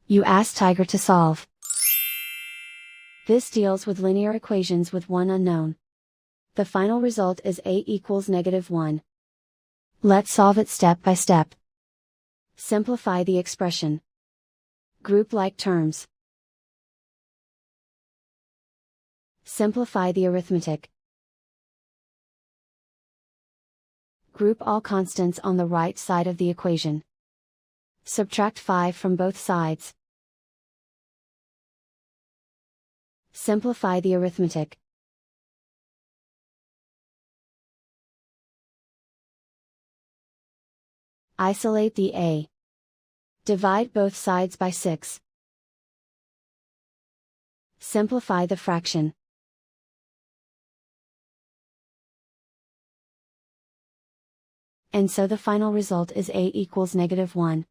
You ask Tiger to solve. This deals with linear equations with one unknown. The final result is a equals -1. Let's solve it step by step. Simplify the expression. Group like terms. Simplify the arithmetic. Group all constants on the right side of the equation. Subtract 5 from both sides. Simplify the arithmetic. Isolate the a. Divide both sides by 6. Simplify the fraction. And so the final result is a equals -1.